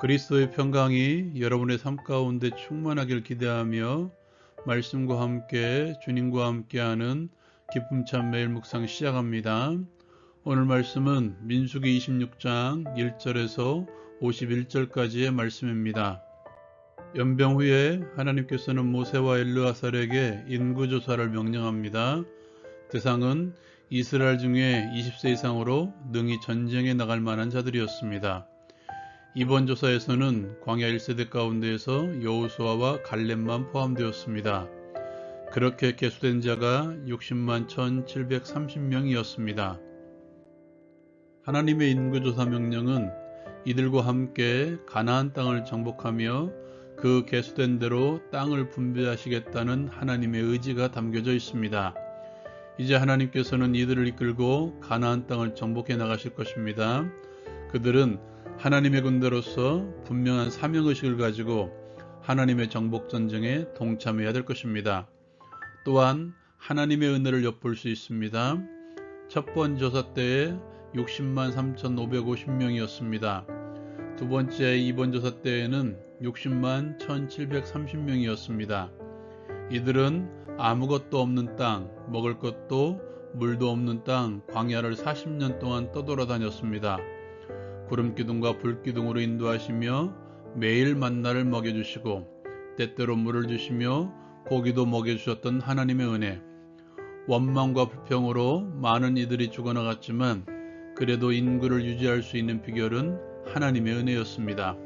그리스도의 평강이 여러분의 삶 가운데 충만하길 기대하며 말씀과 함께 주님과 함께하는 기쁨 찬 매일 묵상 시작합니다. 오늘 말씀은 민수기 26장 1절에서 51절까지의 말씀입니다. 연병 후에 하나님께서는 모세와 엘르아살에게 인구조사를 명령합니다. 대상은 이스라엘 중에 20세 이상으로 능히 전쟁에 나갈 만한 자들이었습니다. 이번 조사에서는 광야 1세대 가운데에서 여호수아와 갈렙만 포함되었습니다. 그렇게 계수된 자가 60만 1730명이었습니다. 하나님의 인구조사 명령은 이들과 함께 가나안 땅을 정복하며 그 계수된 대로 땅을 분배하시겠다는 하나님의 의지가 담겨져 있습니다. 이제 하나님께서는 이들을 이끌고 가나안 땅을 정복해 나가실 것입니다. 그들은 하나님의 군대로서 분명한 사명의식을 가지고 하나님의 정복전쟁에 동참해야 될 것입니다. 또한 하나님의 은혜를 엿볼 수 있습니다. 첫 번 조사 때에 60만 3,550명이었습니다. 두 번째 이번 조사 때에는 60만 1,730명이었습니다. 이들은 아무것도 없는 땅, 먹을 것도 물도 없는 땅, 광야를 40년 동안 떠돌아다녔습니다. 구름기둥과 불기둥으로 인도하시며 매일 만나를 먹여주시고 때때로 물을 주시며 고기도 먹여주셨던 하나님의 은혜. 원망과 불평으로 많은 이들이 죽어나갔지만 그래도 인구를 유지할 수 있는 비결은 하나님의 은혜였습니다.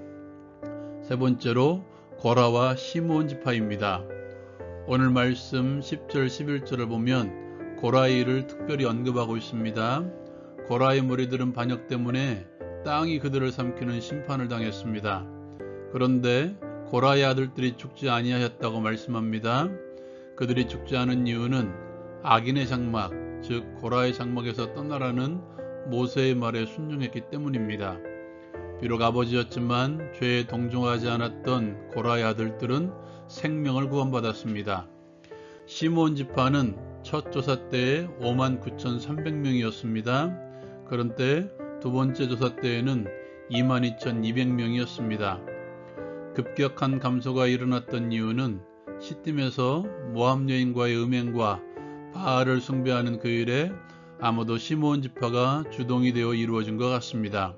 세 번째로 고라와 시므온 지파입니다. 오늘 말씀 10절 11절을 보면 고라의 일을 특별히 언급하고 있습니다. 고라의 무리들은 반역 때문에 땅이 그들을 삼키는 심판을 당했습니다. 그런데 고라의 아들들이 죽지 아니하였다고 말씀합니다. 그들이 죽지 않은 이유는 악인의 장막, 즉 고라의 장막에서 떠나라는 모세의 말에 순종했기 때문입니다. 비록 아버지였지만 죄에 동정하지 않았던 고라의 아들들은 생명을 구원받았습니다. 시므온 지파는 첫 조사 때에 59,300명이었습니다. 그런데 두 번째 조사 때에는 22,200명이었습니다. 급격한 감소가 일어났던 이유는 시딤에서 모압 여인과의 음행과 바알을 숭배하는 그 일에 아무도 시므온 지파가 주동이 되어 이루어진 것 같습니다.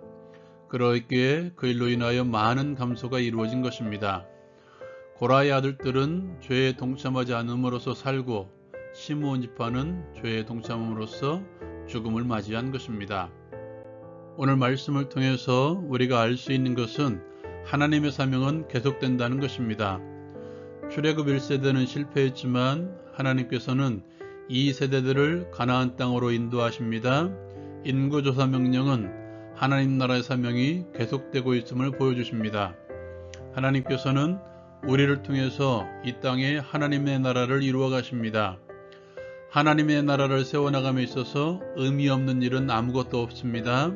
그러기에 그 일로 인하여 많은 감소가 이루어진 것입니다. 고라의 아들들은 죄에 동참하지 않음으로써 살고 시므온 지파는 죄에 동참함으로써 죽음을 맞이한 것입니다. 오늘 말씀을 통해서 우리가 알 수 있는 것은 하나님의 사명은 계속된다는 것입니다. 출애굽 1세대는 실패했지만 하나님께서는 이 세대들을 가나안 땅으로 인도하십니다. 인구조사 명령은 하나님 나라의 사명이 계속되고 있음을 보여주십니다. 하나님께서는 우리를 통해서 이 땅에 하나님의 나라를 이루어 가십니다. 하나님의 나라를 세워나감에 있어서 의미 없는 일은 아무것도 없습니다.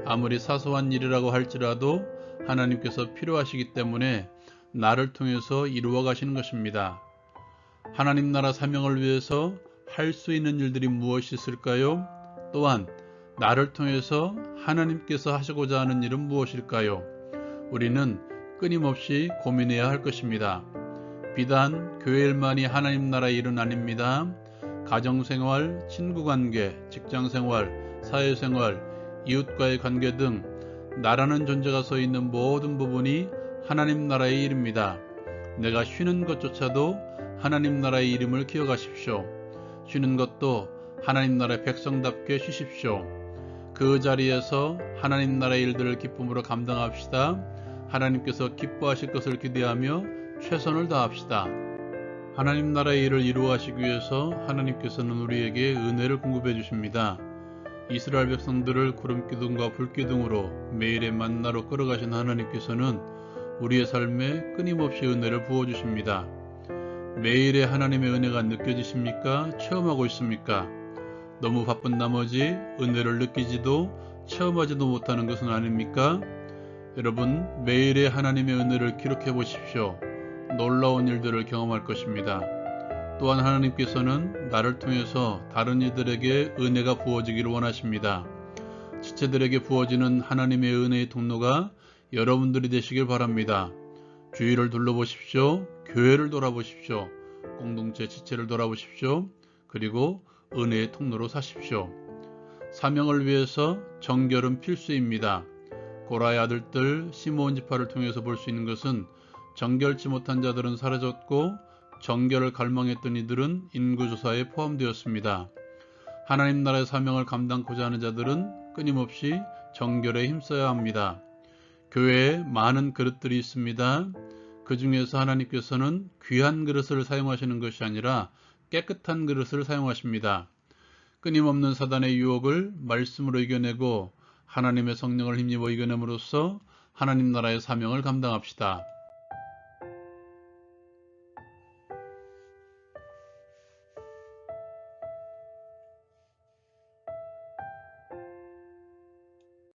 아무리 사소한 일이라고 할지라도 하나님께서 필요하시기 때문에 나를 통해서 이루어 가시는 것입니다. 하나님 나라 사명을 위해서 할 수 있는 일들이 무엇이 있을까요? 또한 나를 통해서 하나님께서 하시고자 하는 일은 무엇일까요? 우리는 끊임없이 고민해야 할 것입니다. 비단 교회 일만이 하나님 나라의 일은 아닙니다. 가정생활, 친구관계, 직장생활, 사회생활, 이웃과의 관계 등 나라는 존재가 서 있는 모든 부분이 하나님 나라의 일입니다. 내가 쉬는 것조차도 하나님 나라의 이름을 기억하십시오. 쉬는 것도 하나님 나라의 백성답게 쉬십시오. 그 자리에서 하나님 나라의 일들을 기쁨으로 감당합시다. 하나님께서 기뻐하실 것을 기대하며 최선을 다합시다. 하나님 나라의 일을 이루어가시기 위해서 하나님께서는 우리에게 은혜를 공급해 주십니다. 이스라엘 백성들을 구름기둥과 불기둥으로 매일의 만나로 끌어가신 하나님께서는 우리의 삶에 끊임없이 은혜를 부어주십니다. 매일의 하나님의 은혜가 느껴지십니까? 체험하고 있습니까? 너무 바쁜 나머지 은혜를 느끼지도 체험하지도 못하는 것은 아닙니까? 여러분, 매일의 하나님의 은혜를 기록해 보십시오. 놀라운 일들을 경험할 것입니다. 또한 하나님께서는 나를 통해서 다른 이들에게 은혜가 부어지기를 원하십니다. 지체들에게 부어지는 하나님의 은혜의 통로가 여러분들이 되시길 바랍니다. 주위를 둘러보십시오. 교회를 돌아보십시오. 공동체 지체를 돌아보십시오. 그리고 은혜의 통로로 사십시오. 사명을 위해서 정결은 필수입니다. 고라의 아들들 시므온 지파를 통해서 볼 수 있는 것은 정결치 못한 자들은 사라졌고 정결을 갈망했던 이들은 인구조사에 포함되었습니다. 하나님 나라의 사명을 감당코자 하는 자들은 끊임없이 정결에 힘써야 합니다. 교회에 많은 그릇들이 있습니다. 그 중에서 하나님께서는 귀한 그릇을 사용하시는 것이 아니라 깨끗한 그릇을 사용하십니다. 끊임없는 사단의 유혹을 말씀으로 이겨내고 하나님의 성령을 힘입어 이겨냄으로써 하나님 나라의 사명을 감당합시다.